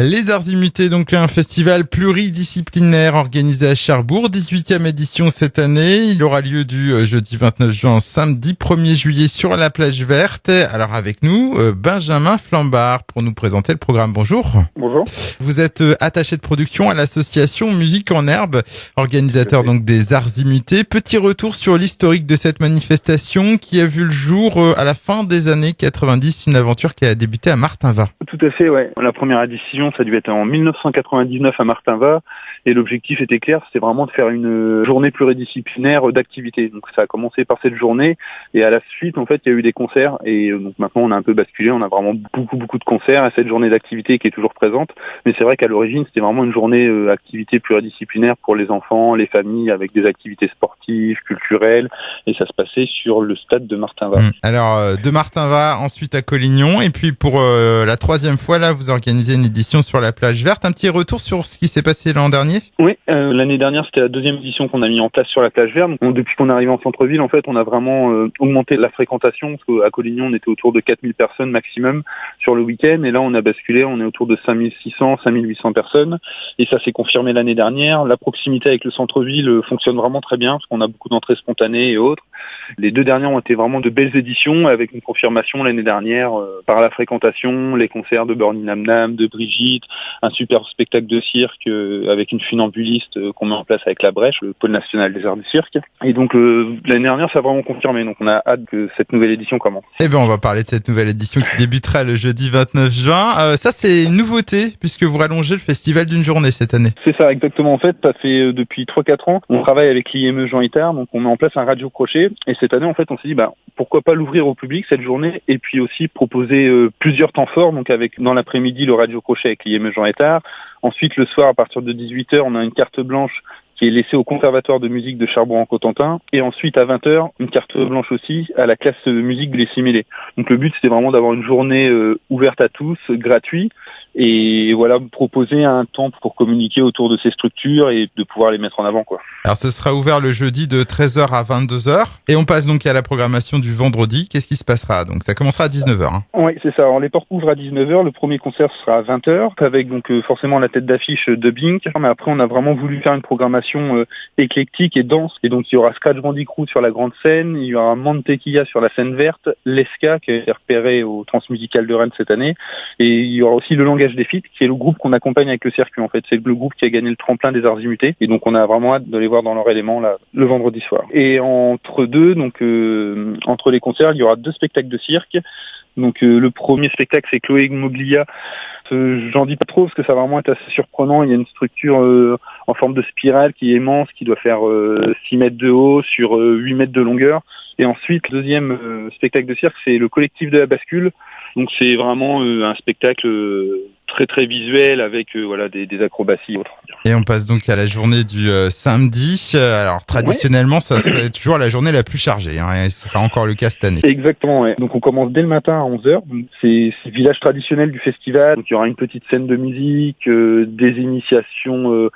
Les Arts Imités, donc un festival pluridisciplinaire organisé à Cherbourg, 18e édition cette année. Il aura lieu du jeudi 29 juin au samedi 1er juillet sur la plage verte. Alors avec nous, Benjamin Flambard pour nous présenter le programme. Bonjour. Bonjour. Vous êtes attaché de production à l'association Musique en Herbe, organisateur donc des Arts Imités. Petit retour sur l'historique de cette manifestation qui a vu le jour à la fin des années 90, une aventure qui a débuté à Martinvat. Tout à fait, ouais. La première édition, ça a dû être en 1999 à Martinvat, et l'objectif était clair, c'était vraiment de faire une journée pluridisciplinaire d'activités. Donc ça a commencé par cette journée, et à la suite, en fait, il y a eu des concerts, et donc maintenant on a un peu basculé, on a vraiment beaucoup de concerts à cette journée d'activité qui est toujours présente. Mais c'est vrai qu'à l'origine, c'était vraiment une journée activité pluridisciplinaire pour les enfants, les familles, avec des activités sportives, culturelles, et ça se passait sur le stade de Martinvat. Alors, de Martinvat, ensuite à Collignon, et puis pour la troisième fois, là, vous organisez une édition sur la plage verte. Un petit retour sur ce qui s'est passé l'an dernier ? Oui, l'année dernière, c'était la deuxième édition qu'on a mis en place sur la plage verte. Donc, depuis qu'on est arrivé en centre-ville, en fait, on a vraiment augmenté la fréquentation, parce qu'à Collignon, on était autour de 4000 personnes maximum sur le week-end, et là, on a basculé, on est autour de 5600, 5800 personnes, et ça s'est confirmé l'année dernière. La proximité avec le centre-ville fonctionne vraiment très bien, parce qu'on a beaucoup d'entrées spontanées et autres. Les deux dernières ont été vraiment de belles éditions, avec une confirmation l'année dernière par la fréquentation, les concerts de Bernie Namnam, de Brigitte, un super spectacle de cirque avec une funambuliste qu'on met en place avec la Brèche, le pôle national des arts du cirque. Et donc l'année dernière, ça a vraiment confirmé, donc on a hâte que cette nouvelle édition commence. Eh bien, on va parler de cette nouvelle édition qui débutera le jeudi 29 juin. Ça, c'est une nouveauté, puisque vous rallongez le festival d'une journée cette année. C'est ça, exactement. En fait, ça fait depuis 3-4 ans, on travaille avec l'IME Jean Itard, donc on met en place un radio-crochet. Et cette année, en fait, on s'est dit, pourquoi pas l'ouvrir au public cette journée, et puis aussi proposer plusieurs temps forts, donc avec dans l'après-midi le radio-crochet avec l'IME Jean Itard. Ensuite, le soir, à partir de 18h, on a une carte blanche qui est laissée au Conservatoire de musique de Cherbourg-en-Cotentin. Et ensuite, à 20h, une carte blanche aussi à la classe musique de l'Essimélé. Donc le but, c'était vraiment d'avoir une journée ouverte à tous, gratuite, et voilà, proposer un temps pour communiquer autour de ces structures et de pouvoir les mettre en avant, quoi. Alors ce sera ouvert le jeudi de 13h à 22h, et on passe donc à la programmation du vendredi. Qu'est-ce qui se passera ? Donc ça commencera à 19h. Oui, c'est ça. Alors les portes ouvrent à 19h, le premier concert sera à 20h, avec donc forcément la tête d'affiche de Bink. Mais après, on a vraiment voulu faire une programmation éclectique et dense. Et donc il y aura Scratch Bandicoot sur la grande scène, il y aura Mantequilla sur la scène verte, l'Esca qui a été repéré au Transmusical de Rennes cette année, et il y aura aussi le Langage des Feats, qui est le groupe qu'on accompagne avec le circuit, en fait. C'est le groupe qui a gagné le tremplin des Arts Imités, et donc on a vraiment hâte de les voir dans leur élément là, le vendredi soir. Et entre deux, donc entre les concerts, il y aura 2 spectacles de cirque. Donc le premier spectacle, c'est Chloé Moglia. J'en dis pas trop parce que ça va vraiment être assez surprenant. Il y a une structure en forme de spirale qui est immense, qui doit faire 6 mètres de haut sur 8 mètres de longueur. Et ensuite, le deuxième spectacle de cirque, c'est le collectif de la bascule. Donc c'est vraiment un spectacle très visuel avec des acrobaties et autres. Et on passe donc à la journée du samedi. Alors traditionnellement, ça serait toujours la journée la plus chargée, et ce sera encore le cas cette année. Exactement, ouais. Donc on commence dès le matin à 11h. C'est le village traditionnel du festival. Donc il y aura une petite scène de musique, des initiations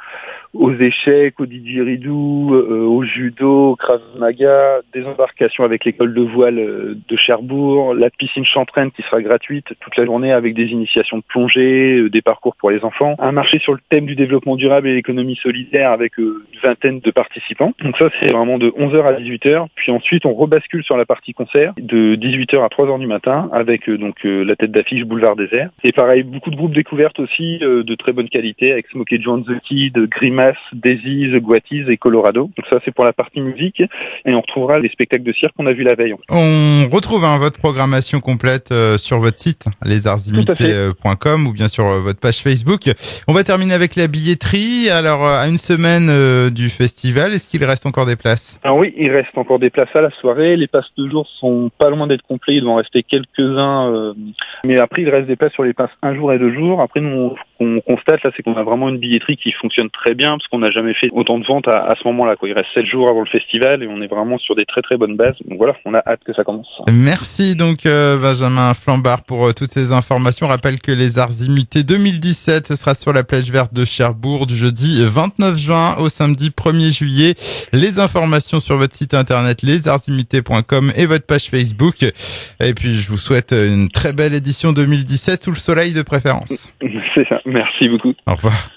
aux échecs, au didgeridoo, au judo, au Krav Maga, des embarcations avec l'école de voile de Cherbourg, la piscine Chantraine qui sera gratuite toute la journée avec des initiations de plongée, des parcours pour les enfants, un marché sur le thème du développement durable et l'économie solidaire avec une vingtaine de participants. Donc ça, c'est vraiment de 11h à 18h. Puis ensuite, on rebascule sur la partie concert de 18h à 3h du matin avec la tête d'affiche Boulevard Désert. Et pareil, beaucoup de groupes découvertes aussi de très bonne qualité avec Smokey Jones the Kid, Grimace, Daisy, The Guatis et Colorado. Donc ça, c'est pour la partie musique. Et on retrouvera les spectacles de cirque qu'on a vu la veille. On retrouve votre programmation complète sur votre site, lesartsimité.com, ou bien sur votre page Facebook. On va terminer avec la billetterie. Alors, à une semaine du festival, est-ce qu'il reste encore des places ? Alors oui, il reste encore des places à la soirée. Les passes de jour sont pas loin d'être complets. Il va en rester quelques-uns. Mais après, il reste des places sur les passes 1 jour et 2 jours. Après, nous, on constate, là, c'est qu'on a vraiment une billetterie qui fonctionne très bien, parce qu'on n'a jamais fait autant de ventes à ce moment-là, quoi. Il reste 7 jours avant le festival et on est vraiment sur des très bonnes bases. Donc voilà, on a hâte que ça commence. Merci donc Benjamin Flambard pour toutes ces informations. On rappelle que les Arts Imités 2017, ce sera sur la plage verte de Cherbourg du jeudi 29 juin au samedi 1er juillet. Les informations sur votre site internet lesartsimité.com et votre page Facebook. Et puis je vous souhaite une très belle édition 2017 sous le soleil de préférence. C'est ça. Merci beaucoup. Au revoir.